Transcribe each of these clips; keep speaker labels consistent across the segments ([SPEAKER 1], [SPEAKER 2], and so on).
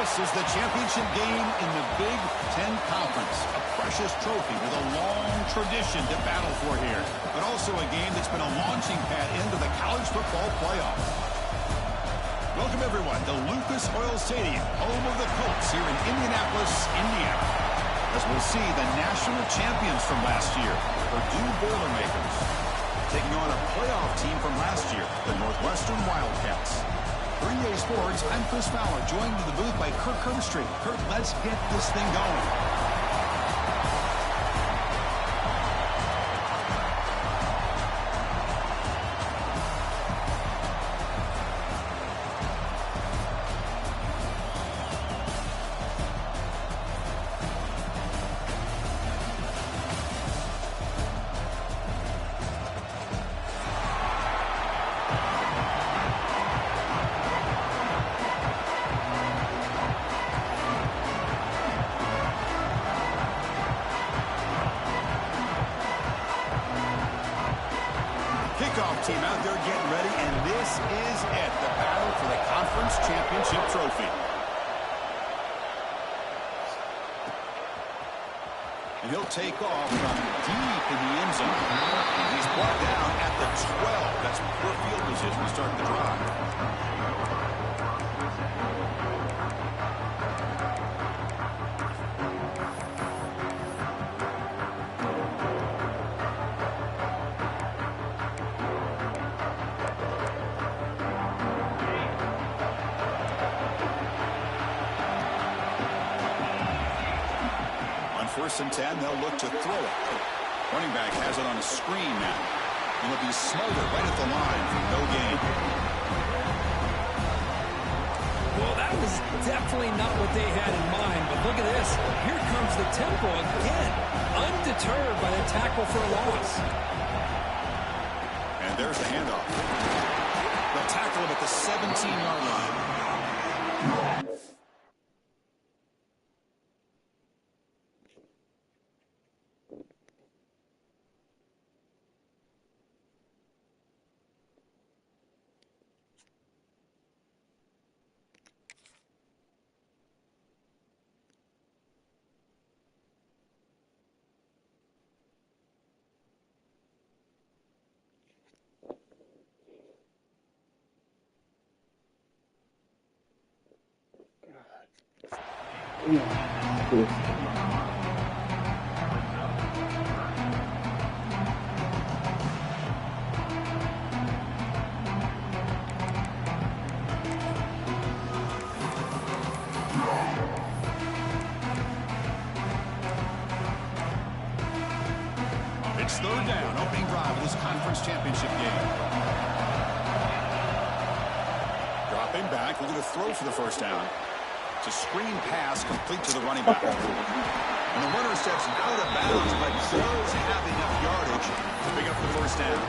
[SPEAKER 1] This is the championship game in the Big Ten Conference. A precious trophy with a long tradition to battle for here. But also a game that's been a launching pad into the college football playoffs. Welcome, everyone, to Lucas Oil Stadium, home of the Colts here in Indianapolis, Indiana. As we'll see the national champions from last year, Purdue Boilermakers, taking on a playoff team from last year, the Northwestern Wildcats. For EA Sports, I'm Chris Fowler, joined in the booth by Kirk Herbstreit. Kirk, let's get this thing going. Kickoff team out there getting ready, and this is it, the battle for the conference championship trophy. And he'll take off from deep in the end zone. He's brought down at the 12. That's poor field position to start the drive. First and 10, they'll look to throw it. Running back has it on a screen now. And he'll be smothered right at the line for no gain.
[SPEAKER 2] Well, that was definitely not what they had in mind. But look at this. Here comes the tempo again. Undeterred by the tackle for a loss.
[SPEAKER 1] And there's the handoff. They'll tackle him at the 17-yard line. It's third down, opening drive of this conference championship game. Dropping back, looking to throw for the first down. It's a screen pass complete to the running back. And the runner steps out of bounds, but does have enough yardage to pick up the first down.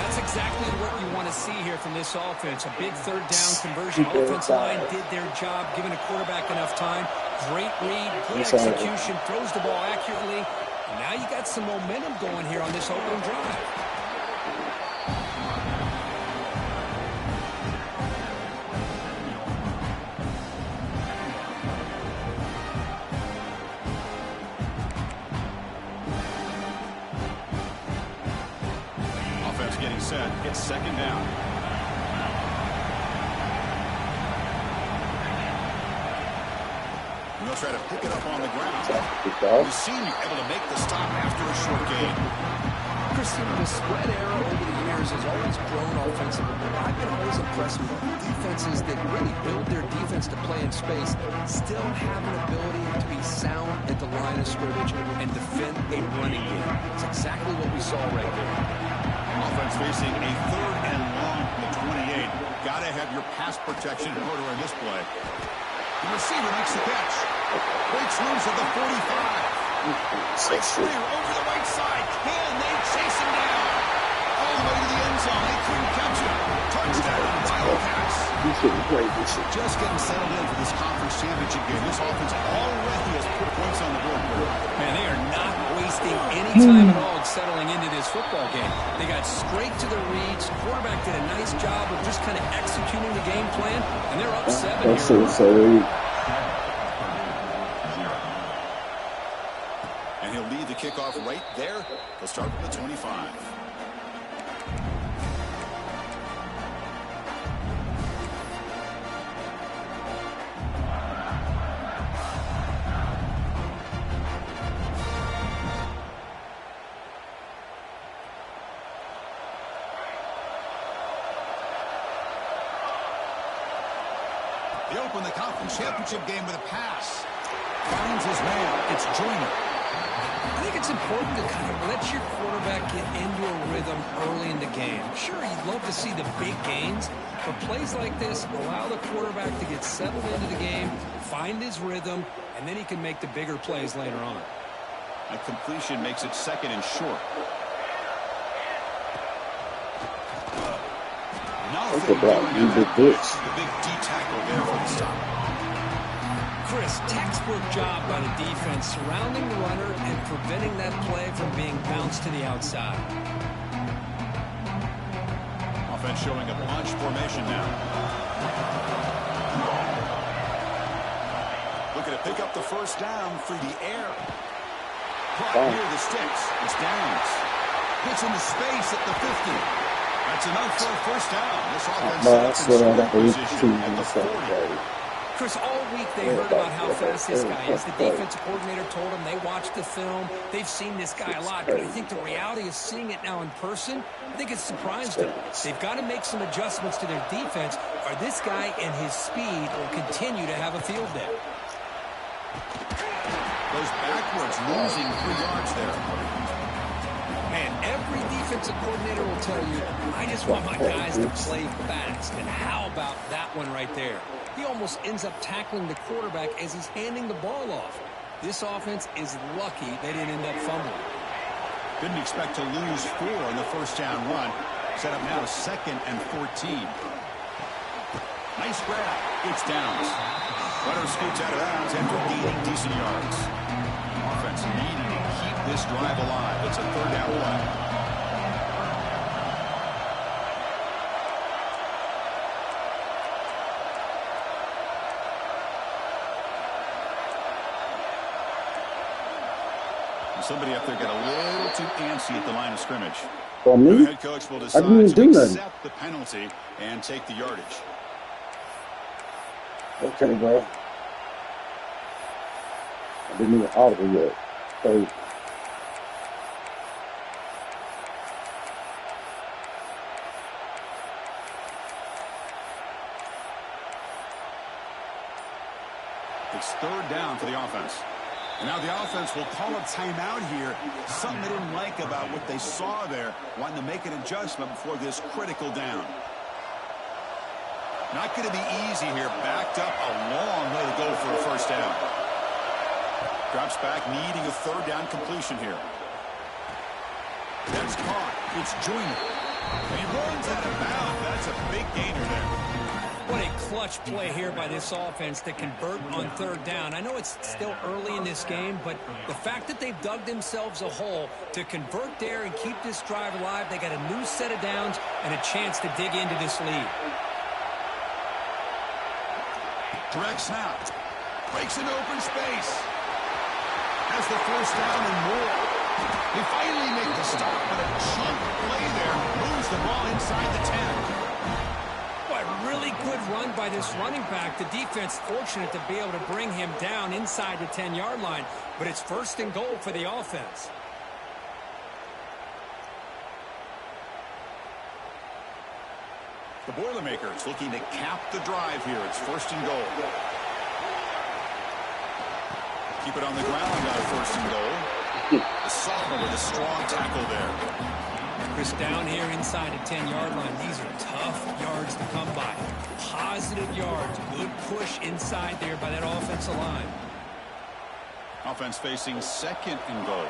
[SPEAKER 2] That's exactly what you want to see here from this offense. A big third down conversion. Offensive line did their job, giving a quarterback enough time. Great read, good execution, throws the ball accurately. And now you got some momentum going here on this opening drive.
[SPEAKER 1] Getting set. It's second down. And they'll try to pick it up on the ground. The senior able to make the stop after a short gain.
[SPEAKER 2] Christian, the spread era over the years has always grown offensively. I've been always impressed with defenses that really build their defense to play in space, still have an ability to be sound at the line of scrimmage and defend a running game. It's exactly what we saw right there.
[SPEAKER 1] Offense facing a third and long from the 28. Got to have your pass protection in order in this play. The receiver makes the catch. Breaks loose at the 45. Breaks clear over the right side. Can they chase him down? All the way to the end zone. They couldn't catch him. Touchdown, Wildcats. Just getting settled in for this conference championship game. This offense already has put points on the board.
[SPEAKER 2] Man, they are not wasting any time at all settling into this football game. They got straight to the reads. Quarterback did a nice job of just kind of executing the game plan, and they're up 7 here.
[SPEAKER 1] And he'll lead the kickoff right there. He'll start with the 25. They open the conference championship game with a pass. Finds his man. It's Joyner.
[SPEAKER 2] I think it's important to kind of let your quarterback get into a rhythm early in the game. Sure, you'd love to see the big gains, but plays like this allow the quarterback to get settled into the game, find his rhythm, and then he can make the bigger plays later on.
[SPEAKER 1] A completion makes it second and short. Nothing doing the big D tackle there for the stop.
[SPEAKER 2] Chris, textbook job by the defense surrounding the runner and preventing that play from being bounced to the outside.
[SPEAKER 1] Offense showing a bunch formation now. Looking to pick up the first down through the air. Caught near the sticks. It's Downs. Gets into space at the 50. That's enough for a first down. This offense set up in position at the 40.
[SPEAKER 2] Chris, all week they heard about how fast this guy is. The defensive coordinator told them they watched the film. They've seen this guy a lot. But I think the reality of seeing it now in person, I think it's surprised them. They've got to make some adjustments to their defense, or this guy and his speed will continue to have a field day.
[SPEAKER 1] Goes backwards, losing 3 yards there.
[SPEAKER 2] Man, every defensive coordinator will tell you, I just want my guys to play fast. And how about that one right there? He almost ends up tackling the quarterback as he's handing the ball off. This offense is lucky they didn't end up fumbling.
[SPEAKER 1] Didn't expect to lose 4 in the first down run. Set up now 2nd and 14. Nice grab. It's Downs. Runner scoots out of bounds after gaining decent yards. Offense needing to keep this drive alive. It's a 3rd down play. Somebody up there got a little too antsy at the line of scrimmage.
[SPEAKER 3] For me,
[SPEAKER 1] the head coach will decide to accept the penalty and take the yardage.
[SPEAKER 3] Okay, bro. I didn't even audible yet. So,
[SPEAKER 1] it's 3rd down for the offense. And now the offense will call a timeout here. Something they didn't like about what they saw there. Wanting to make an adjustment before this critical down. Not going to be easy here. Backed up a long way to go for a first down. Drops back, needing a 3rd down completion here. That's caught. It's Joyner. And he runs out of bounds. That's a big gainer there.
[SPEAKER 2] What a clutch play here by this offense to convert on 3rd down. I know it's still early in this game, but the fact that they've dug themselves a hole to convert there and keep this drive alive, they got a new set of downs and a chance to dig into this lead.
[SPEAKER 1] Direct snap. Breaks into open space. Has the first down and more. They finally make the stop, but a chunk play there moves the ball inside the 10.
[SPEAKER 2] Really good run by this running back. The defense fortunate to be able to bring him down inside the 10-yard line, but it's 1st and goal for the offense.
[SPEAKER 1] The Boilermakers looking to cap the drive here. It's 1st and goal. Keep it on the ground on 1st and goal. The sophomore with a strong tackle there.
[SPEAKER 2] Chris, down here inside the 10-yard line, these are tough yards to come by. Positive yards, good push inside there by that offensive line.
[SPEAKER 1] Offense facing 2nd and goal.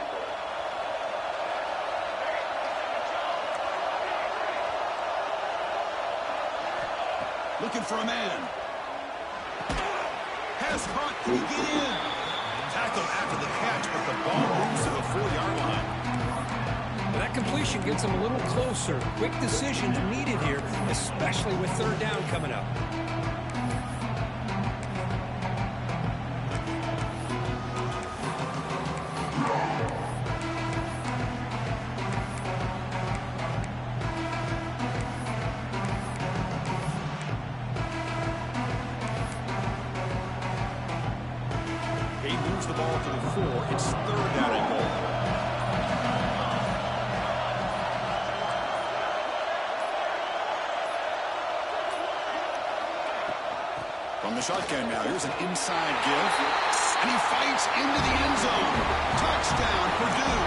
[SPEAKER 1] Looking for a man. Pass caught. Can he get in? Tackled after the catch, but the ball moves to the 4-yard line.
[SPEAKER 2] That completion gets them a little closer. Quick decisions needed here, especially with 3rd down coming up.
[SPEAKER 1] moves the ball to the 4. It's 3rd down and goal. From the shotgun now, here's an inside give. And he fights into the end zone. Touchdown, Purdue.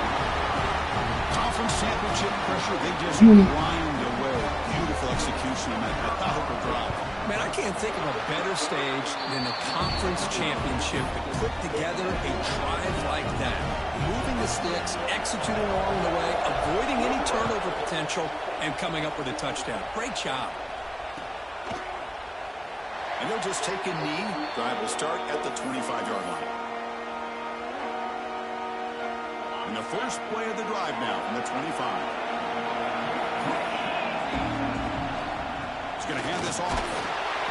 [SPEAKER 1] Conference championship pressure, they just grind away. Beautiful execution on that methodical drive.
[SPEAKER 2] Man, I can't think of a better stage than the conference championship to put together a drive like that. Moving the sticks, executing along the way, avoiding any turnover potential, and coming up with a touchdown. Great job.
[SPEAKER 1] And they'll just take a knee. Drive will start at the 25-yard line. And the first play of the drive now from the 25. He's going to hand this off.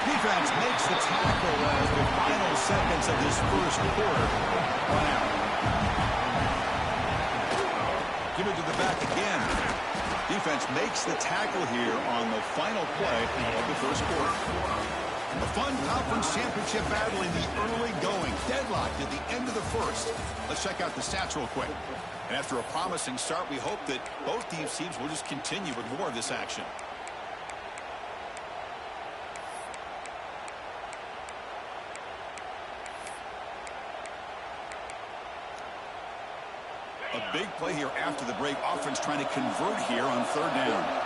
[SPEAKER 1] Defense makes the tackle as the final seconds of this first quarter run out. Give it to the back again. Defense makes the tackle here on the final play of the first quarter. A fun conference championship battle in the early going. Deadlocked at the end of the first. Let's check out the stats real quick. And after a promising start, we hope that both these teams will just continue with more of this action. A big play here after the break. Offense trying to convert here on 3rd down.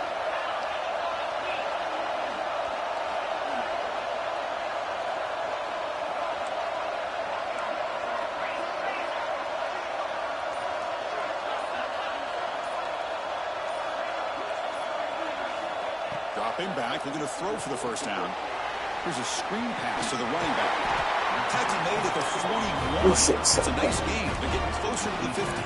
[SPEAKER 1] Dropping back, looking to throw for the first down. Here's a screen pass to the running back. Tackle made at the 41. It's a nice gain. They're getting closer to the 50.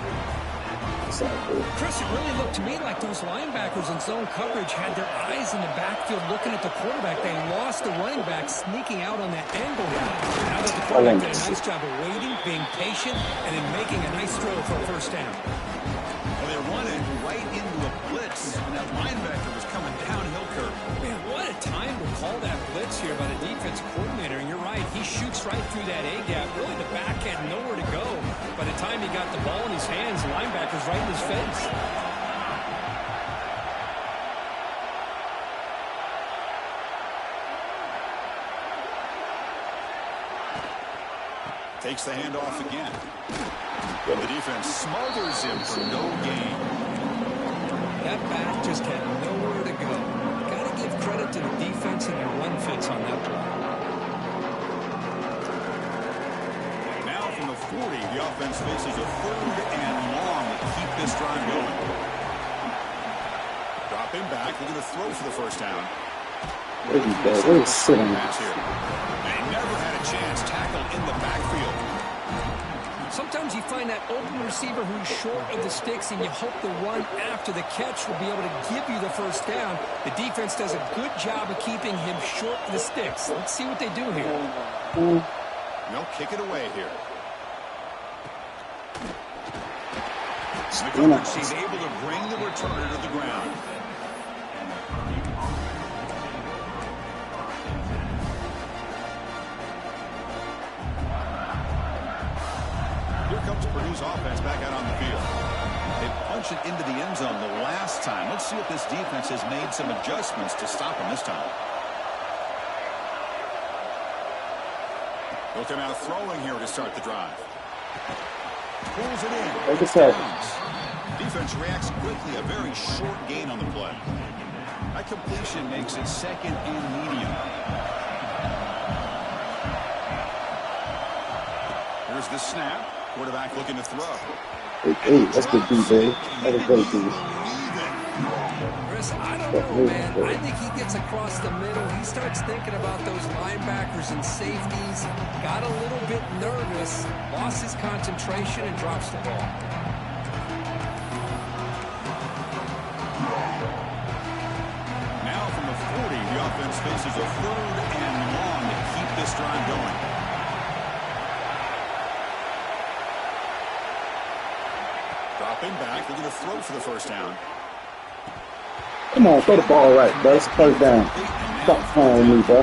[SPEAKER 2] Chris, it really looked to me like those linebackers in zone coverage had their eyes in the backfield looking at the quarterback. They lost the running back sneaking out on that angle. Now that the quarterback did a nice job of waiting, being patient, and then making a nice throw for a first down.
[SPEAKER 1] Well, they run it right into a blitz, and that linebacker was coming downhill curve.
[SPEAKER 2] Man, what a time to call that blitz here by the defense coordinator. And you're right, he shoots right through that A-gap. Really, the back had nowhere to go. By the time he got the ball in his hands, the linebacker's right in his face.
[SPEAKER 1] Takes the handoff again. And the defense smothers him for no gain.
[SPEAKER 2] That back just had nowhere to go. Got to give credit to the defense and their run fits on that play.
[SPEAKER 1] Now from the 40, the offense faces a 3rd and long to keep this drive going. Dropping back, looking to throw for the first down. Pass here. They never had a chance. Tackle in the backfield.
[SPEAKER 2] Sometimes you find that open receiver who's short of the sticks, and you hope the run after the catch will be able to give you the first down. The defense does a good job of keeping him short of the sticks. Let's see what they do here.
[SPEAKER 1] They'll kick it away here. He's able to bring the returner to the ground. Here comes Purdue's offense back out on the field. They punched it into the end zone the last time. Let's see if this defense has made some adjustments to stop him this time. They'll come out throwing here to start the drive. Pulls it in. Defense reacts quickly. A very short gain on the play. That completion makes it 2nd and medium. Here's the snap. Quarterback looking to throw.
[SPEAKER 3] Hey, that's good, D-Bay. That was great, D.
[SPEAKER 2] Chris, I don't know, man. I think he gets across the middle. He starts thinking about those linebackers and safeties. Got a little bit nervous, lost his concentration, and drops the ball.
[SPEAKER 1] Now from the 40, the offense faces a 3rd and long to keep this drive going. Dropping back, looking to throw for the first down.
[SPEAKER 3] Come on, throw the ball right, bro. It's 3rd down. Stop playing with me, bro.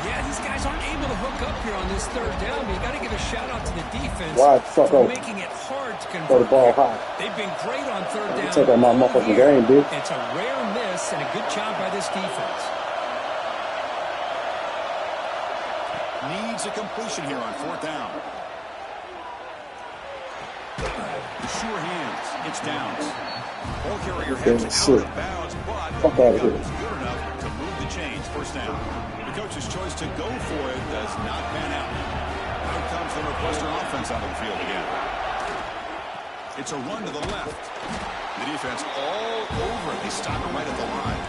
[SPEAKER 2] Yeah, these guys aren't able to hook up here on this 3rd down, but you got to give a shout out to the defense.
[SPEAKER 3] Wide fuck open.
[SPEAKER 2] making it hard to
[SPEAKER 3] Throw the
[SPEAKER 2] convert.
[SPEAKER 3] ball high.
[SPEAKER 2] They've been great on third down.
[SPEAKER 3] Take out my motherfucking game, bitch.
[SPEAKER 2] It's a rare miss and a good job by this defense.
[SPEAKER 1] Needs a completion here on fourth down. Sure hands. It's downs. Ball carrier heads out of bounds, but
[SPEAKER 3] fuck out of here.
[SPEAKER 1] was good enough to move the chains. First down. The coach's choice to go for it does not pan out. Out comes the Northwestern offense out of the field again. It's a run to the left. The defense all over it. They stop it right at the line.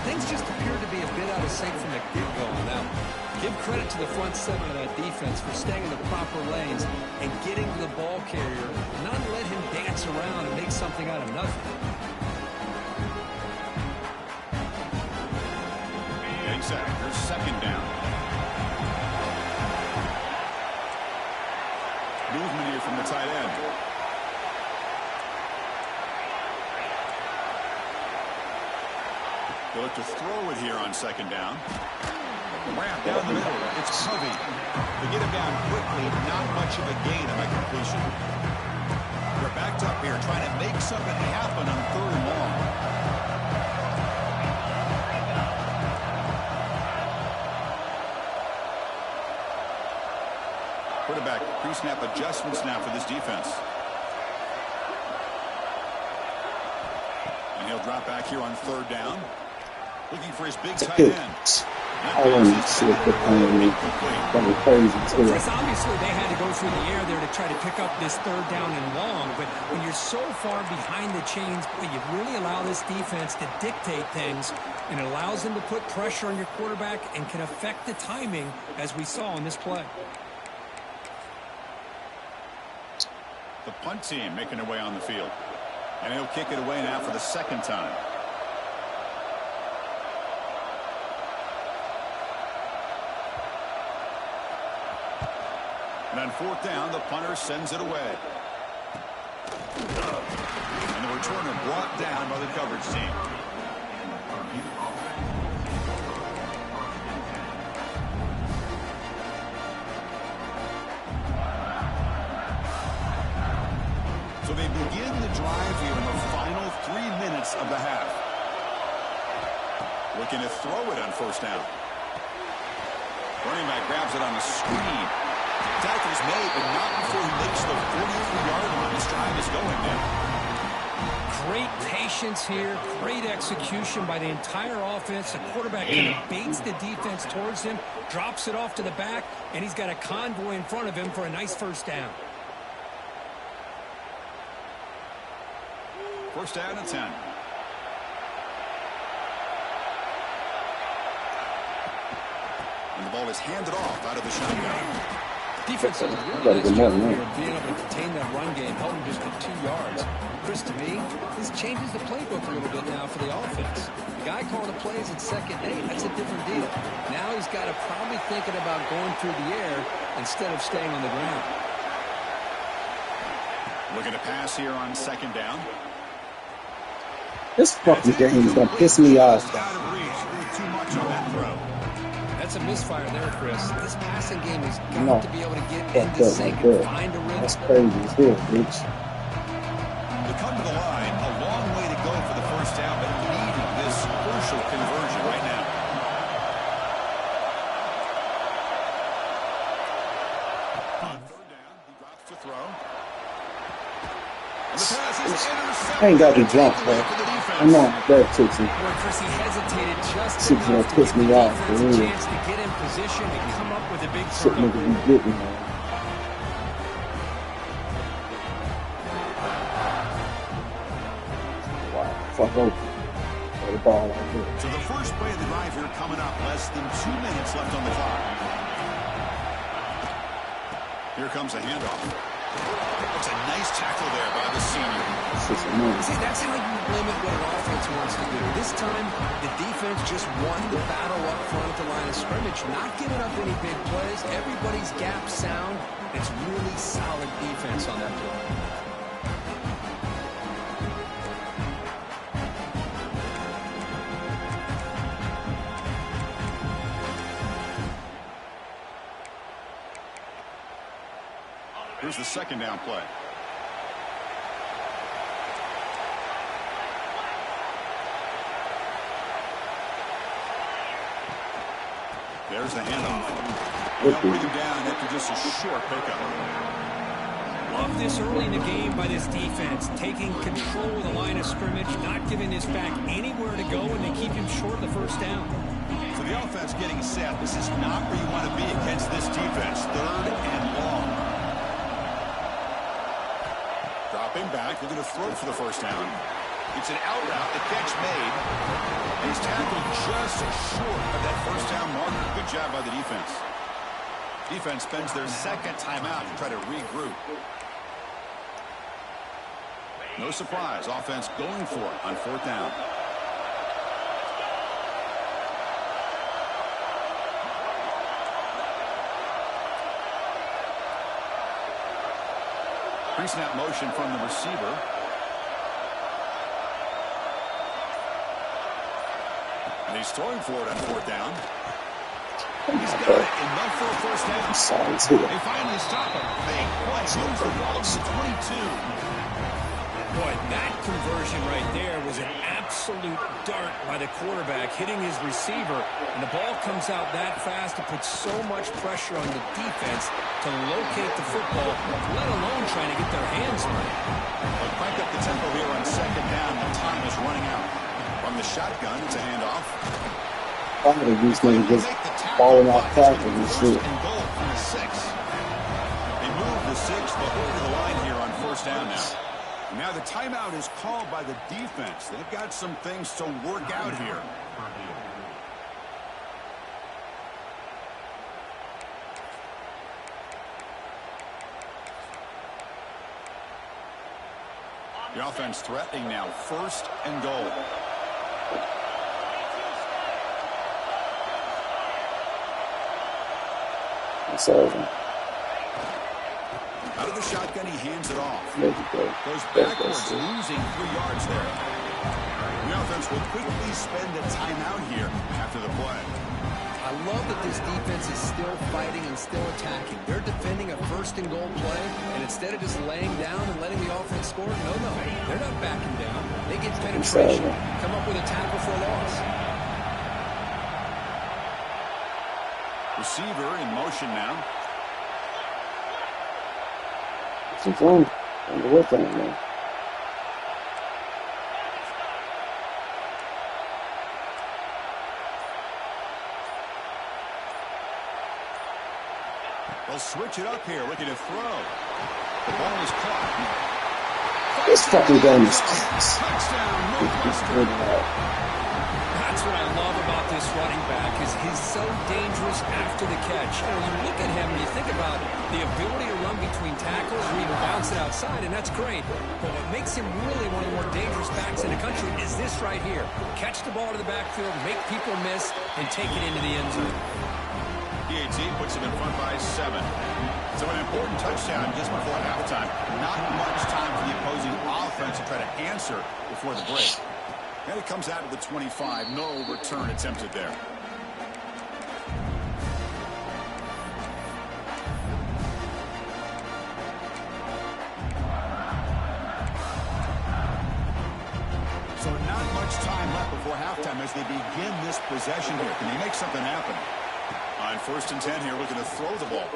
[SPEAKER 2] Things just appear to be a bit out of sync from the get-go on that one. Give credit to the front seven of that defense for staying in the proper lanes and getting to the ball carrier, not let him dance around and make something out of nothing.
[SPEAKER 1] Exactly. Here's second down. Movement here from the tight end. They'll look to throw it here on second down. Ramp down the middle. It's Covey. They get him down quickly. Not much of a gain on that completion. They're backed up here trying to make something happen on third and long. Quarterback pre-snap adjustments now for this defense. And he'll drop back here on third down. Looking for his big tight end.
[SPEAKER 3] I want to see if they're playing me. That was crazy, too.
[SPEAKER 2] Chris, obviously they had to go through the air there to try to pick up this third down and long, but when you're so far behind the chains, boy, you really allow this defense to dictate things, and it allows them to put pressure on your quarterback and can affect the timing, as we saw in this play.
[SPEAKER 1] The punt team making their way on the field. And he'll kick it away now for the second time. And on fourth down, the punter sends it away. And the returner brought down by the coverage team. So they begin the drive here in the final 3 minutes of the half. Looking to throw it on first down. Running back grabs it on the screen. Tackle's made, but not before he makes the 43-yard line. This drive is going now.
[SPEAKER 2] Great patience here, great execution by the entire offense. The quarterback kind of baits the defense towards him, drops it off to the back, and he's got a convoy in front of him for a nice first down.
[SPEAKER 1] First down and 10. And the ball is handed off out of the shotgun.
[SPEAKER 2] Defense has a really nice job here of being able to contain that run game, held him just at 2 yards. Chris, to me, this changes the playbook a little bit now for the offense. The guy calling the plays at second, hey, that's a different deal. Now he's got to probably thinking about going through the air instead of staying on the ground.
[SPEAKER 1] Looking to pass here on second down.
[SPEAKER 3] This fucking game is going to piss me off.
[SPEAKER 1] Out of reach. Too much on that throw.
[SPEAKER 2] That's a misfire there, Chris. This passing game has got
[SPEAKER 3] No.
[SPEAKER 2] to be able to get
[SPEAKER 3] Fucked
[SPEAKER 2] into
[SPEAKER 3] up
[SPEAKER 2] sync
[SPEAKER 3] like
[SPEAKER 2] and
[SPEAKER 3] that.
[SPEAKER 2] find a rhythm.
[SPEAKER 3] That's crazy as hell, bitch.
[SPEAKER 1] To come to the line, a long way to go for the first down, but needing this crucial conversion right now. On third down, he drops to throw. And the pass is intercepted.
[SPEAKER 3] I ain't got to jump, man. I'm on that takes me.
[SPEAKER 2] Where Chris, he hesitated just
[SPEAKER 3] Shit's gonna
[SPEAKER 2] enough to
[SPEAKER 3] piss
[SPEAKER 2] give
[SPEAKER 3] me
[SPEAKER 2] the
[SPEAKER 3] off,
[SPEAKER 2] defense
[SPEAKER 3] for
[SPEAKER 2] a
[SPEAKER 3] real.
[SPEAKER 2] chance to get in position and come up with a big
[SPEAKER 3] Shit niggas
[SPEAKER 2] turnover.
[SPEAKER 3] be getting, man. Wow, fuck open. Throw the ball like this.
[SPEAKER 1] So the first play of the drive here coming up. Less than 2 minutes left on the clock. Here comes a handoff. That's a nice tackle there by the senior.
[SPEAKER 3] It's just annoying.
[SPEAKER 2] See, that's how you limit what an offense wants to do. This time, the defense just won the battle up front at the line of scrimmage, not giving up any big plays. Everybody's gap sound. It's really solid defense on that play.
[SPEAKER 1] Here's the second down play. There's the handoff. They'll bring him down after just a short pickup.
[SPEAKER 4] Love this early in the game by this defense, taking control of the line of scrimmage, not giving his back anywhere to go, and they keep him short of the first down.
[SPEAKER 1] So the offense getting set. This is not where you want to be against this defense. Third and long. Dropping back, looking to throw for the first down. It's an out route, the catch made. And he's tackled just short of that first down marker. Good job by the defense. Defense spends their second timeout to try to regroup. No surprise, offense going for it on fourth down. Pre-snap motion from the receiver. And he's throwing for it on fourth down. He's got it enough for a first down. They finally stop him. Big play. Moves the ball to the 22.
[SPEAKER 4] Boy, that conversion right there was an absolute dart by the quarterback, hitting his receiver, and the ball comes out that fast to put so much pressure on the defense to locate the football, let alone trying to get their hands on it.
[SPEAKER 1] They'll crank up the tempo here on second down. The time is running out. From the shotgun, it's a handoff.
[SPEAKER 3] I'm going to use them just falling off tackle and shit.
[SPEAKER 1] And goal from the 6. They move the 6, but over to the line here on first down now. Now the timeout is called by the defense. They've got some things to work out here. The offense threatening now. First and goal.
[SPEAKER 3] It's over.
[SPEAKER 1] Out of the shotgun, he hands it off. Goes
[SPEAKER 3] There
[SPEAKER 1] backwards, losing 3 yards there. The offense will quickly spend a timeout here after the play.
[SPEAKER 2] I love that this defense is still fighting and still attacking. They're defending a first and goal play, and instead of just laying down and letting the offense score, no, they're not backing down. They get penetration, come up with a tackle for a loss.
[SPEAKER 1] Receiver in motion now.
[SPEAKER 3] It's fun. On the west end, man.
[SPEAKER 1] They'll switch it up here, looking to throw. The ball is caught.
[SPEAKER 3] This fucking game is
[SPEAKER 1] Touchdown, Northwestern.
[SPEAKER 4] That's what I love about this running back is he's so dangerous after the catch. You know, you look at him and you think about the ability to run between tackles or even bounce it outside, and that's great. But what makes him really one of the more dangerous backs in the country is this right here. Catch the ball to the backfield, make people miss, and take it into the end zone.
[SPEAKER 1] PAT puts him in front by 7. So an important touchdown just before halftime. Not much time for the opposing offense to try to answer before the break. And it comes out of the 25. No return attempted there. So not much time left before halftime as they begin this possession here. Can they make something happen? On first and 10 here, looking to throw the ball.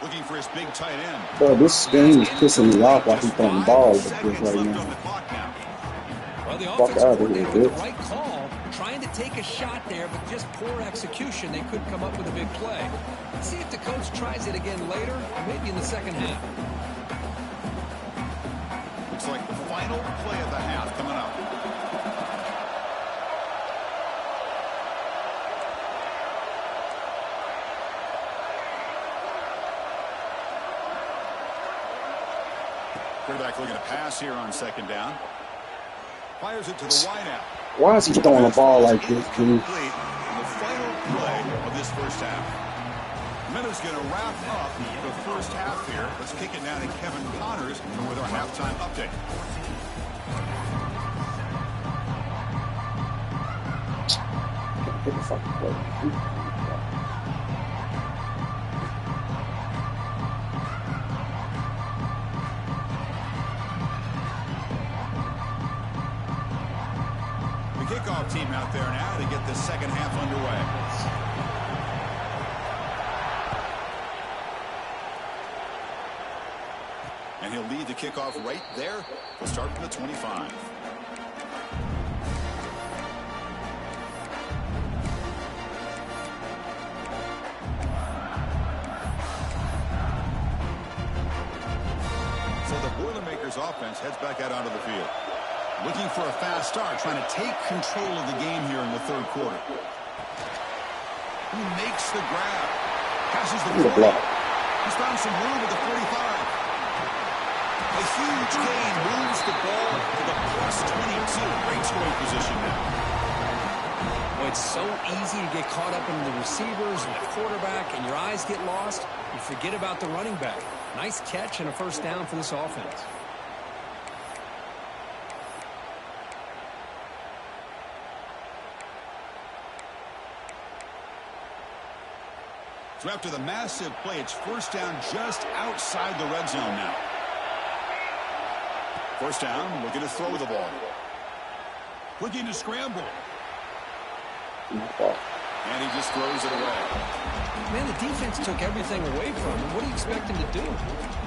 [SPEAKER 1] Looking for his big tight end.
[SPEAKER 3] Bro, this game is pissing me off while he's throwing the ball with this right now.
[SPEAKER 4] Well, the
[SPEAKER 3] Fuck
[SPEAKER 4] offensive
[SPEAKER 3] out of
[SPEAKER 4] coordinator
[SPEAKER 3] here,
[SPEAKER 4] with
[SPEAKER 3] bitch.
[SPEAKER 4] the right call, trying to take a shot there, but just poor execution. They couldn't come up with a big play. Let's see if the coach tries it again later, or maybe in the second half.
[SPEAKER 1] Looks like the final play of the half coming up. Quarterback looking to pass here on second down. Fires it to the wideout.
[SPEAKER 3] Why is he throwing the ball like this, dude?
[SPEAKER 1] The final play of this first half. Minutes going to wrap up the first half here. Let's kick it down to Kevin Connors with our halftime update.
[SPEAKER 3] Get the fucking play.
[SPEAKER 1] half underway. And he'll lead the kickoff right there. We'll start from the 25. So the Boilermakers offense heads back out onto the field. Looking for a fast start, trying to take control of the game here in the third quarter. He makes the grab. Passes the 40. He's found some room at the 45. A huge gain moves the ball to the plus 22. Great scoring position now.
[SPEAKER 4] Well, it's so easy to get caught up in the receivers and the quarterback, and your eyes get lost. You forget about the running back. Nice catch and a first down for this offense.
[SPEAKER 1] So after the massive play, it's first down just outside the red zone now. First down, looking to throw the ball. Looking to scramble. And he just throws it away.
[SPEAKER 4] Man, the defense took everything away from him. What do you expect him to do?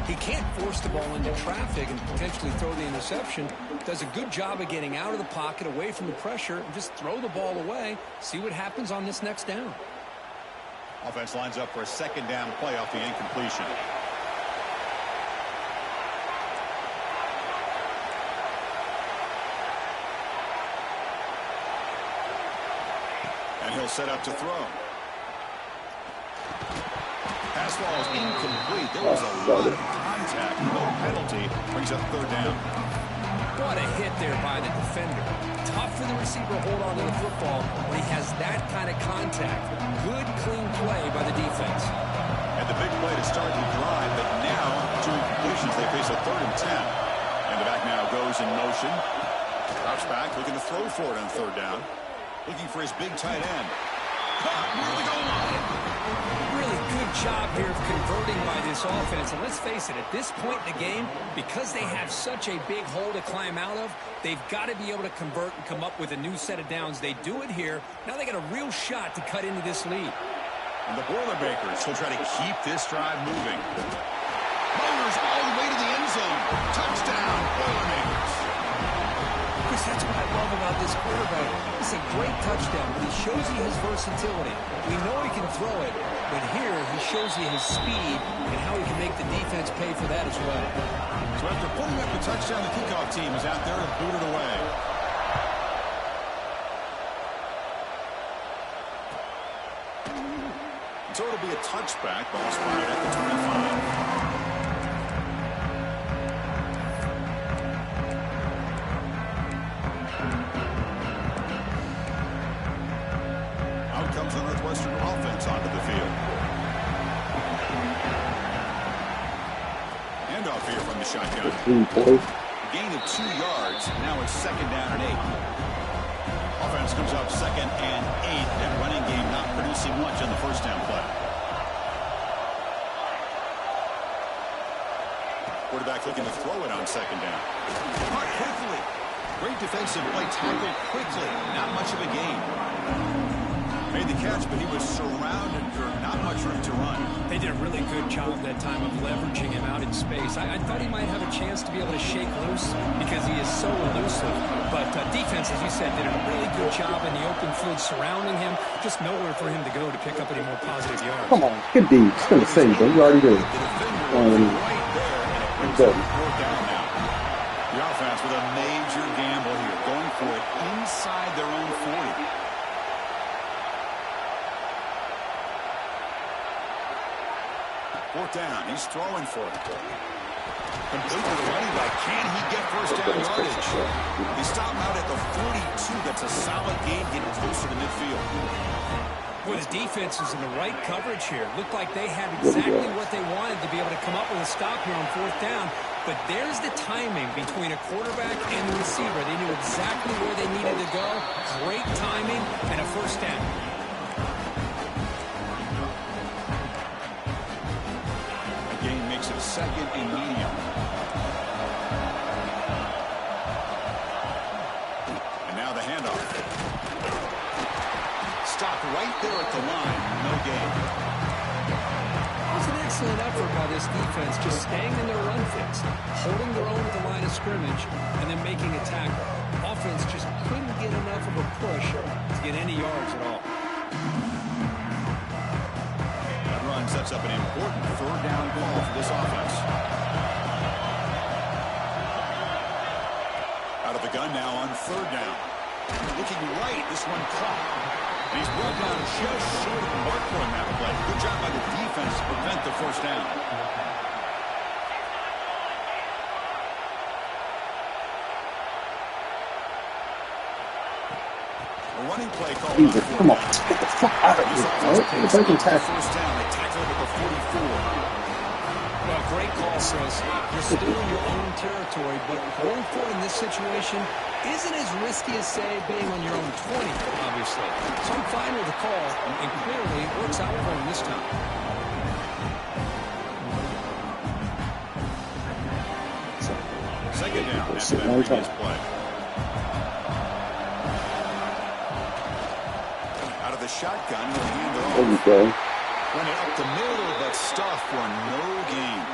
[SPEAKER 4] He can't force the ball into traffic and potentially throw the interception. Does a good job of getting out of the pocket, away from the pressure, and just throw the ball away. See what happens on this next down.
[SPEAKER 1] Offense lines up for a second down play off the incompletion. And he'll set up to throw. Pass ball is incomplete. There was a lot of contact. No penalty. Brings up third down.
[SPEAKER 4] What a hit there by the defender. Tough for the receiver to hold on to the football when he has that kind of contact. Good, clean play by the defense.
[SPEAKER 1] And the big play to start the drive, but now, two incompletions, they face a 3rd and 10. And the back now goes in motion. Drops back, looking to throw for it on third down. Looking for his big tight end. Caught near the goal line.
[SPEAKER 4] Really good job here of converting by this offense. And let's face it, at this point in the game, because they have such a big hole to climb out of, they've got to be able to convert and come up with a new set of downs. They do it here. Now they got a real shot to cut into this lead.
[SPEAKER 1] And the Boilermakers will try to keep this drive moving. Motors all the way to the end zone. Touchdown, Boilermakers.
[SPEAKER 4] Chris, that's what I love about this quarterback. It's a great touchdown, but he shows you his versatility. We know he can throw it, but here he shows you his speed and how he can make the defense pay for that as well.
[SPEAKER 1] So after putting up the touchdown, the kickoff team is out there to boot it away. So it'll be a touchback. Ball spotted at the 25. Comes the Northwestern offense onto the field. Handoff here from the shotgun. Gain of 2 yards. Now it's second down and 8. Offense comes up second and 8. That running game not producing much on the first down play. Quarterback looking to throw it on second down. Caught quickly. Great defensive play, tackled quickly. Not much of a gain. Made the catch, but he was surrounded for not much room to run.
[SPEAKER 4] They did a really good job that time of leveraging him out in space. I thought he might have a chance to be able to shake loose because he is so elusive. But defense, as you said, did a really good job in the open field surrounding him. Just nowhere for him to go to pick up any more positive yards.
[SPEAKER 3] Come on, get deep. It's going to save them. You already did.
[SPEAKER 1] The defender was right there, and it brings up 4th down now. The offense with a major gamble here, going for it inside their own 40. Fourth down. He's throwing for it. Complete to the running back. Can he get first down yardage? He stopped out at the 42. That's a solid gain, getting closer to midfield.
[SPEAKER 4] Well, the defense is in the right coverage here. Looked like they had exactly what they wanted to be able to come up with a stop here on fourth down. But there's the timing between a quarterback and the receiver. They knew exactly where they needed to go. Great timing and a first down.
[SPEAKER 1] Makes it second and medium. And now the handoff. right there at the line. No gain.
[SPEAKER 4] It was an excellent effort by this defense, just staying in their run fix, holding their own at the line of scrimmage, and then making a tackle. Offense just couldn't get enough of a push to get any yards at all.
[SPEAKER 1] That run sets up an important third down call for this offense. Out of the gun now on third down. Looking right, this one caught. And he's brought down just short of the mark for him that play. Good job by the defense to prevent the first down. A running play called.
[SPEAKER 3] Jesus, come on. Get the fuck out of here, bro. The breaking tackle.
[SPEAKER 1] First down, they tackle him at the 44.
[SPEAKER 4] Well, great call, Chris. You're still in your own territory, but going forward in this situation isn't as risky as, say, being on your own 20, obviously. So I'm fine with the call, and clearly it works out for him this time.
[SPEAKER 1] Second down after that previous play. Out of the shotgun, he'll hand it off.
[SPEAKER 3] There you go.
[SPEAKER 1] Run it up the middle, but stuff for no gain.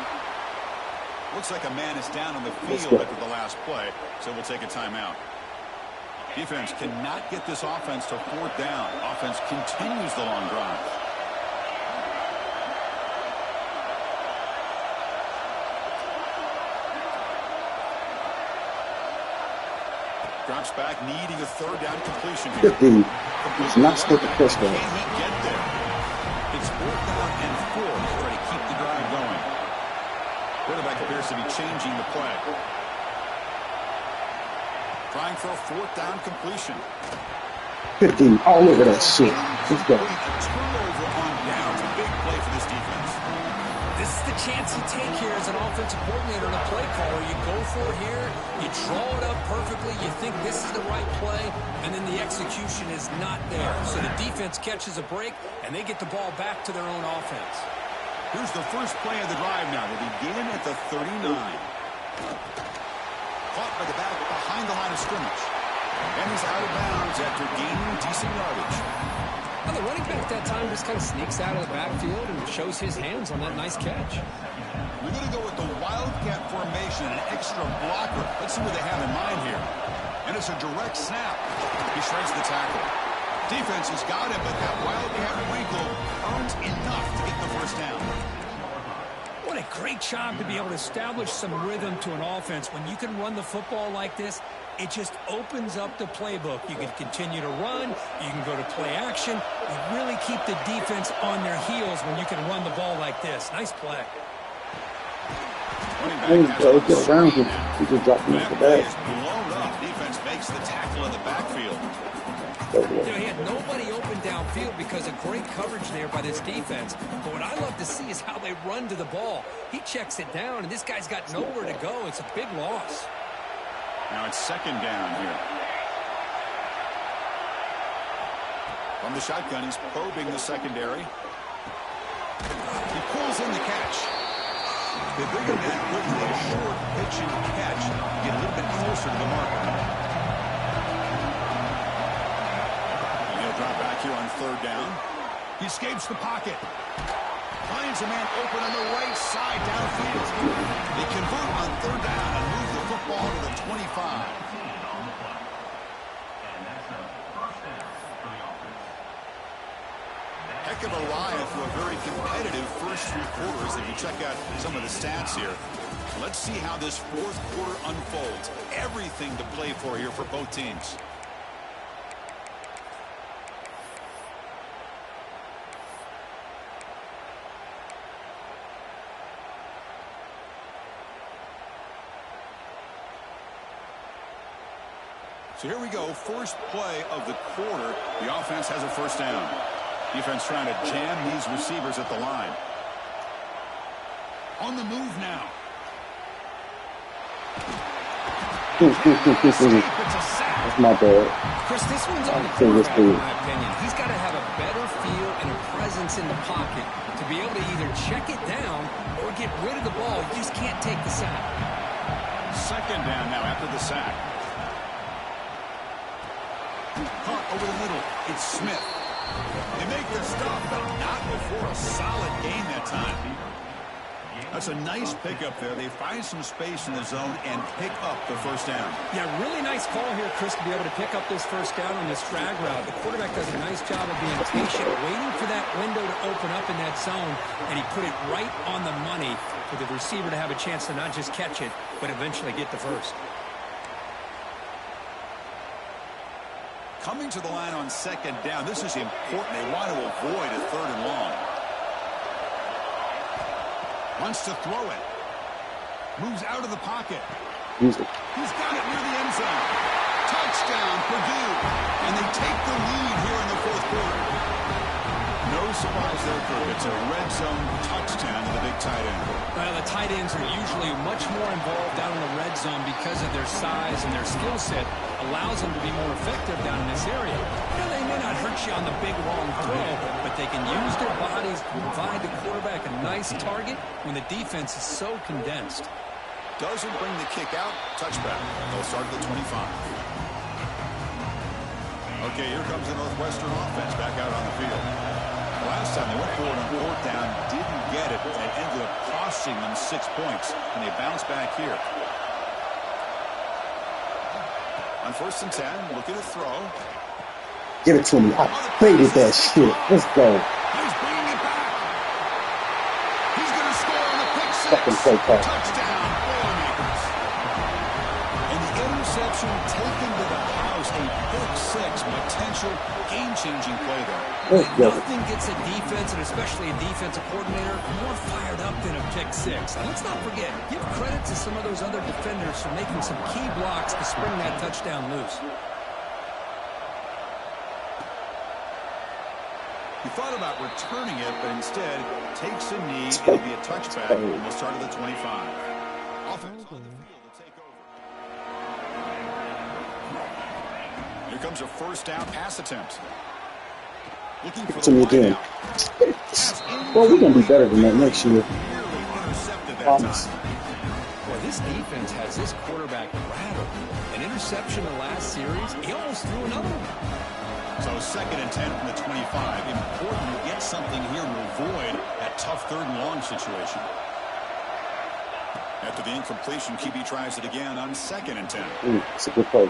[SPEAKER 1] Looks like a man is down on the field after the last play, so we'll take a timeout. Defense cannot get this offense to fourth down. Offense continues the long drive. Drops back, needing a third down completion here.
[SPEAKER 3] 50. He's not still the first
[SPEAKER 1] Can he get there? It's 4th down and 4 to try to keep the drive going. Quarterback appears to be changing the play. Trying for a 4th down completion.
[SPEAKER 3] 15 all over that shit. Let's go.
[SPEAKER 1] A turnover on downs. A big play for this defense.
[SPEAKER 4] This is the chance you take here as an offensive coordinator and a play caller. You go for it here, you draw it up perfectly, you think this is the right play, and then the execution is not there. So the defense catches a break, and they get the ball back to their own offense.
[SPEAKER 1] Here's the first play of the drive now. They begin at the 39. Caught by the back behind the line of scrimmage. And he's out of bounds after gaining decent yardage.
[SPEAKER 4] Well, the running back that time just kind of sneaks out of the backfield and shows his hands on that nice catch.
[SPEAKER 1] We're going to go with the wildcat formation, an extra blocker. Let's see what they have in mind here. And it's a direct snap. He shreds the tackle. Defense has got him, but that wildcat wrinkle earns enough to get the first down.
[SPEAKER 4] What a great job to be able to establish some rhythm to an offense. When you can run the football like this, it just opens up the playbook. You can continue to run. You can go to play action. You really keep the defense on their heels when you can run the ball like this. Nice play.
[SPEAKER 3] There you go. Get around him. He just dropped him off the
[SPEAKER 1] That play
[SPEAKER 3] back.
[SPEAKER 1] is blown up. Defense makes the tackle in the backfield.
[SPEAKER 4] You know, he had nobody open downfield because of great coverage there by this defense. But what I love to see is how they run to the ball. He checks it down, and this guy's got nowhere to go. It's a big loss.
[SPEAKER 1] Now it's second down here. From the shotgun, he's probing the secondary. He pulls in the catch. The bigger man putting a short pitch and catch to get a little bit closer to the marker. He'll drop back here on third down. He escapes the pocket. Finds a man open on the right side downfield. They convert on third down and move the football to the 25. Heck of a ride through a very competitive first 3 quarters. If you check out some of the stats here, let's see how this fourth quarter unfolds. Everything to play for here for both teams. So here we go, first play of the quarter. The offense has a first down. Defense trying to jam these receivers at the line. On the move now.
[SPEAKER 3] That's my bad.
[SPEAKER 4] Chris, this one's on the quarterback, in my opinion. He's got to have a better feel and a presence in the pocket to be able to either check it down or get rid of the ball. You just can't take the sack.
[SPEAKER 1] Second down now after the sack. Caught over the middle. It's Smith. good stuff, but not before a solid gain that time. That's a nice pickup there. They find some space in the zone and pick up the first down.
[SPEAKER 4] Yeah, really nice call here, Chris, to be able to pick up this first down on this drag route. The quarterback does a nice job of being patient, waiting for that window to open up in that zone, and he put it right on the money for the receiver to have a chance to not just catch it, but eventually get the first.
[SPEAKER 1] Coming to the line on second down, this is important. They want to avoid a third and long. Wants to throw it. Moves out of the pocket.
[SPEAKER 3] Use it.
[SPEAKER 1] He's got it near the end zone. Touchdown, Purdue. And they take the lead here in the fourth quarter. No surprise there, Kirk. It's a red zone touchdown to the big tight end.
[SPEAKER 4] Well, the tight ends are usually much more involved down in the red zone because of their size and their skill set allows them to be more effective down in this area. Now, they may not hurt you on the big, long throw, but they can use their bodies to provide the quarterback a nice target when the defense is so condensed.
[SPEAKER 1] Doesn't bring the kick out. Touchback. They'll start at the 25. Okay, here comes the Northwestern offense back out on the field. Last time they went forward on fourth down, didn't get it, and it ended up costing them 6 points, and they bounce back here. On 1st and 10, looking to throw.
[SPEAKER 3] Give it to me. I faded that shit. Let's go.
[SPEAKER 1] He's bringing it back. He's going to score on the pick six.
[SPEAKER 3] Second play pass.
[SPEAKER 1] Touchdown, Boilermakers. And the interception taken to the house, a pick six, potential game-changing play there.
[SPEAKER 4] Nothing gets a defense, and especially a defensive coordinator, more fired up than a pick six. And let's not forget, give credit to some of those other defenders for making some key blocks to spring that touchdown loose.
[SPEAKER 1] He thought about returning it, but instead takes a knee. It'll be a touchback, and we'll start at the 25. Offense on the field to take over. Here comes a first down pass attempt. Looking for
[SPEAKER 3] To me again. Well, we're going to be better than that next year. Promise.
[SPEAKER 4] Well, this defense has this quarterback rattled. An interception in the last series, he almost threw another one.
[SPEAKER 1] So 2nd and 10 from the 25. Important to get something here to avoid that tough third and long situation. After the incompletion, QB tries it again on 2nd and 10.
[SPEAKER 3] It's a good play.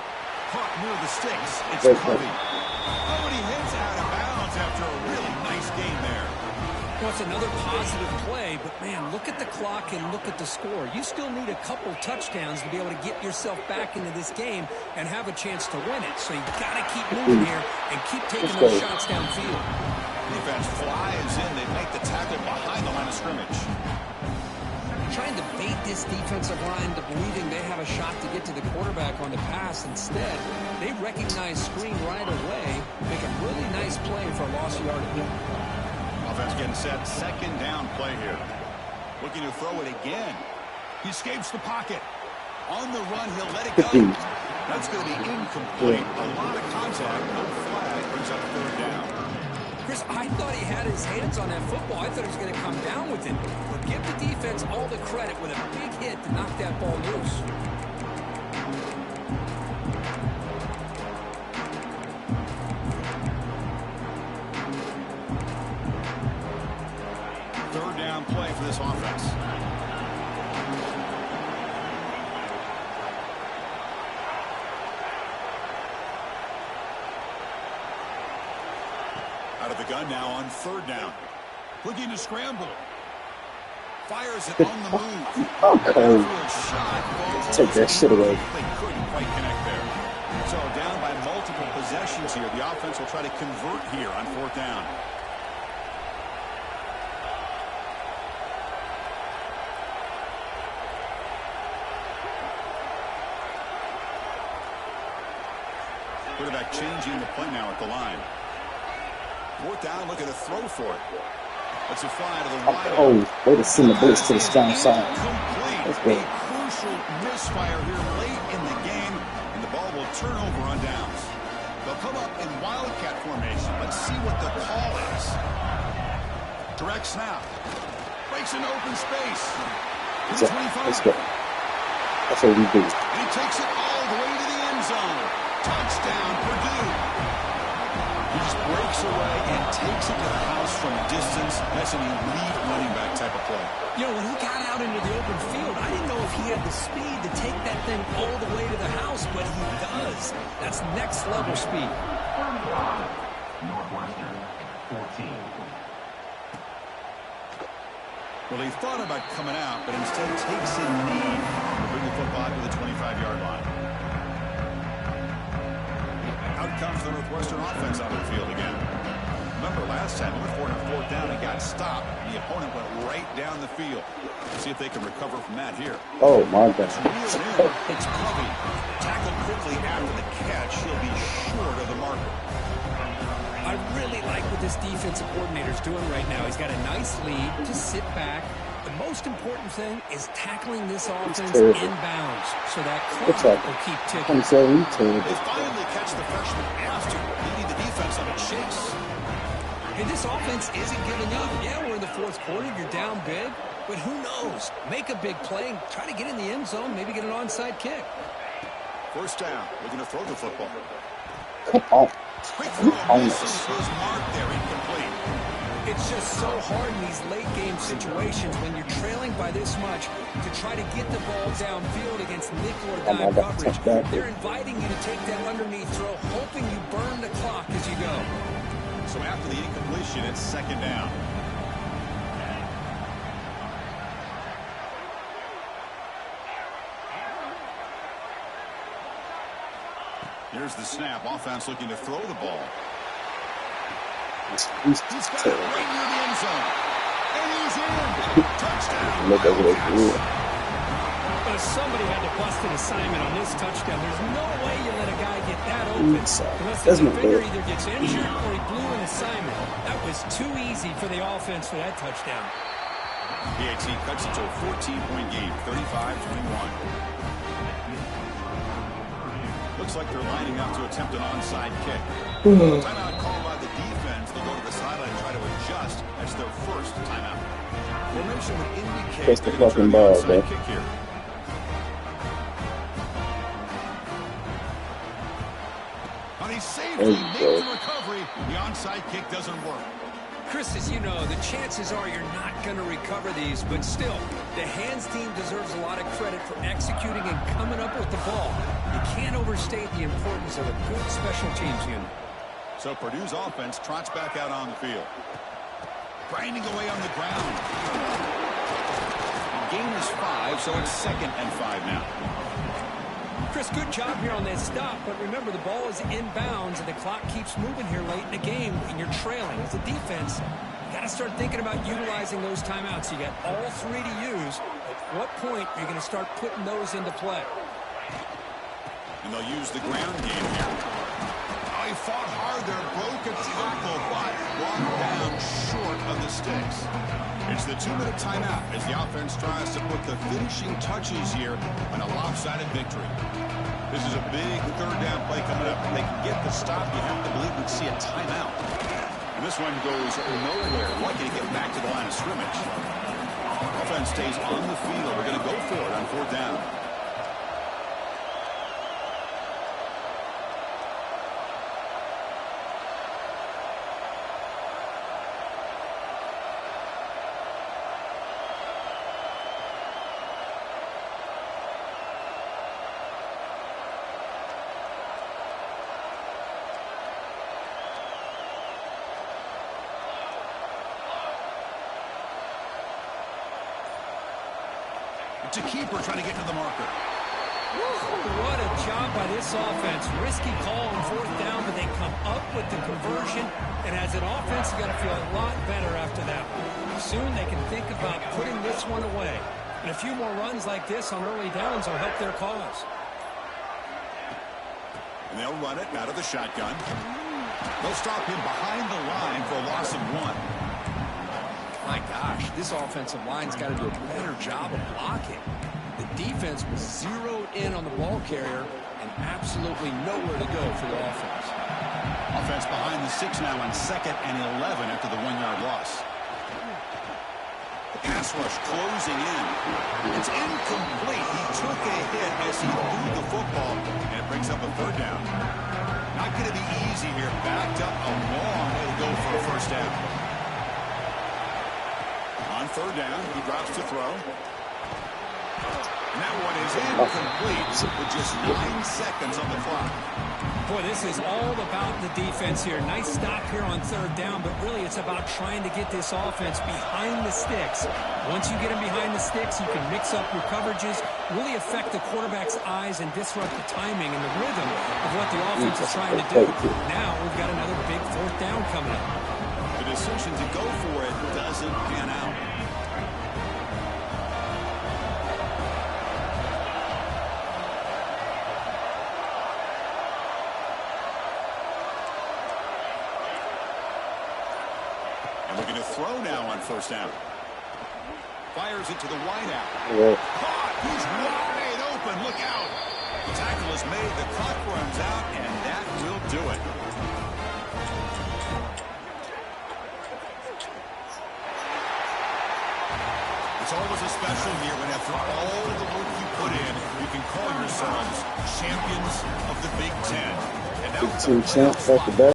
[SPEAKER 1] Caught near the sticks. It's
[SPEAKER 3] Great
[SPEAKER 1] Covey.
[SPEAKER 3] play.
[SPEAKER 1] Oh, and he hits out of bounds after a really nice game there.
[SPEAKER 4] Well, it's another positive play, but, man, look at the clock and look at the score. You still need a couple touchdowns to be able to get yourself back into this game and have a chance to win it. So you've got to keep moving here and keep taking those shots downfield.
[SPEAKER 1] Defense flies in. They make the tackle behind the line of scrimmage.
[SPEAKER 4] Trying to bait this defensive line to believing they have a shot to get to the quarterback on the pass. Instead, they recognize screen right away, make a really nice play for a lost yardage.
[SPEAKER 1] Offense getting set. 2nd down play here. Looking to throw it again. He escapes the pocket. On the run, he'll let it go. That's going to be incomplete. A lot of contact. No flag. Brings up 3rd down.
[SPEAKER 4] Chris, I thought he had his hands on that football. I thought he was going to come down with it. But give the defense all the credit with a big hit to knock that ball loose.
[SPEAKER 1] Third down play for this offense. Out of the gun now on 3rd down. Looking to scramble. Fires it on the move.
[SPEAKER 3] Okay. Take that shit away.
[SPEAKER 1] They couldn't quite connect there. So down by multiple possessions here. The offense will try to convert here on 4th down. Quarterback changing the play now at the line. 4th down, looking to throw for it. That's a fly to the wide.
[SPEAKER 3] Oh, way to send the bullets to the strong side. That's
[SPEAKER 1] A
[SPEAKER 3] good.
[SPEAKER 1] crucial misfire here late in the game, and the ball will turn over on downs. They'll come up in wildcat formation. Let's see what the call is. Direct snap. Breaks into open space.
[SPEAKER 3] Let's go. That's what we do.
[SPEAKER 1] And he takes it all the way to the end zone. Touchdown, Purdue. He just breaks away and takes it to the from distance. That's an elite running back type of play.
[SPEAKER 4] You know, when he got out into the open field, I didn't know if he had the speed to take that thing all the way to the house, but he does. That's next level speed.
[SPEAKER 5] Northwestern, 14.
[SPEAKER 1] Well, he thought about coming out, but instead takes a knee to bring the football to the 25-yard line. Out comes the Northwestern offense on the field again. Remember, last time, we went for it on fourth down and got stopped. The opponent went right down the field. Let's see if they can recover from that here.
[SPEAKER 3] Oh, my God.
[SPEAKER 1] It's Covey. Tackled quickly after the catch. He'll be short of the marker.
[SPEAKER 4] I really like what this defensive coordinator's doing right now. He's got a nice lead to sit back. The most important thing is tackling this offense inbounds so that clock will keep ticking.
[SPEAKER 1] They finally catch the freshman after leading the defense on a chase.
[SPEAKER 4] Hey, this offense isn't giving up. Yeah, we're in the fourth quarter. You're down big. But who knows? Make a big play and try to get in the end zone, maybe get an onside kick.
[SPEAKER 1] First down. Looking to throw the football.
[SPEAKER 3] Come on.
[SPEAKER 1] Quick throw misses his mark there, incomplete.
[SPEAKER 4] It's just so hard in these late-game situations when you're trailing by this much to try to get the ball downfield against nickel or dime coverage. They're inviting you to take that underneath throw, hoping you burn the clock as you go.
[SPEAKER 1] So after the incompletion, it's second down. Here's the snap. Offense looking to throw the ball. He's got it right near the end zone. And he's in. Touchdown.
[SPEAKER 3] Look over there.
[SPEAKER 4] But somebody had to bust an assignment on this touchdown. There's no way you let a guy get that open unless the defender either gets injured or he blew an assignment. That was too easy for the offense for that touchdown.
[SPEAKER 1] PAT cuts it to a 14-point game, 35-21. Looks like they're lining up to attempt an onside kick. Timeout called by the defense. They'll go to the sideline and try to adjust. That's their first timeout. Formation would indicate
[SPEAKER 3] that's the
[SPEAKER 1] they're going to try
[SPEAKER 3] fucking
[SPEAKER 1] the
[SPEAKER 3] ball,
[SPEAKER 1] onside
[SPEAKER 3] man.
[SPEAKER 1] kick here. On a safety, makes the recovery. The onside kick doesn't work.
[SPEAKER 4] Chris, as you know, the chances are you're not going to recover these, but still, the hands team deserves a lot of credit for executing and coming up with the ball. You can't overstate the importance of a good special teams unit.
[SPEAKER 1] So Purdue's offense trots back out on the field. Grinding away on the ground. Gain is 5, so it's 2nd and 5 now.
[SPEAKER 4] Chris, good job here on that stop, but remember the ball is inbounds and the clock keeps moving here late in the game and you're trailing. As a defense, you got to start thinking about utilizing those timeouts. You got all 3 to use. At what point are you going to start putting those into play?
[SPEAKER 1] And they'll use the ground game here. Oh, he fought hard there, broke a tackle, but brought down short of the sticks. It's the 2-minute timeout as the offense tries to put the finishing touches here on a lopsided victory. This is a big third down play coming up. If they can get the stop, you have to believe we'd see a timeout. And this one goes nowhere. Lucky to get back to the line of scrimmage. Offense stays on the field. We're going to go for it on fourth down. It's a keeper trying to get to the marker.
[SPEAKER 4] What a job by this offense. Risky call on fourth down, but they come up with the conversion. And as an offense, you got to feel a lot better after that. Soon they can think about putting this one away. And a few more runs like this on early downs will help their cause.
[SPEAKER 1] And they'll run it out of the shotgun. They'll stop him behind the line for a loss of 1.
[SPEAKER 2] My gosh, this offensive line's got to do a better job of blocking. The defense was zeroed in on the ball carrier and absolutely nowhere to go for the offense.
[SPEAKER 1] Offense behind the 6 now on 2nd and 11 after the 1-yard loss. The pass rush closing in. It's incomplete. He took a hit as he threw the football, and it brings up a third down. Not going to be easy here. Backed up a long way to go for a first down. On third down, he drops to throw. And that one is incomplete with just 9 seconds on the clock.
[SPEAKER 4] Boy, this is all about the defense here. Nice stop here on third down, but really it's about trying to get this offense behind the sticks. Once you get them behind the sticks, you can mix up your coverages, really affect the quarterback's eyes and disrupt the timing and the rhythm of what the offense is trying to do. Now we've got another big fourth down coming up.
[SPEAKER 1] The decision to go for it doesn't pan out. Looking to throw now on first down. Fires it to the wideout. Caught. He's wide open. Look out. The tackle is made. The clock runs out, and that will do it. It's always a special year when after all the work you put in, you can call yourselves champions of the Big Ten. And now
[SPEAKER 3] Big Ten champs, that's the best.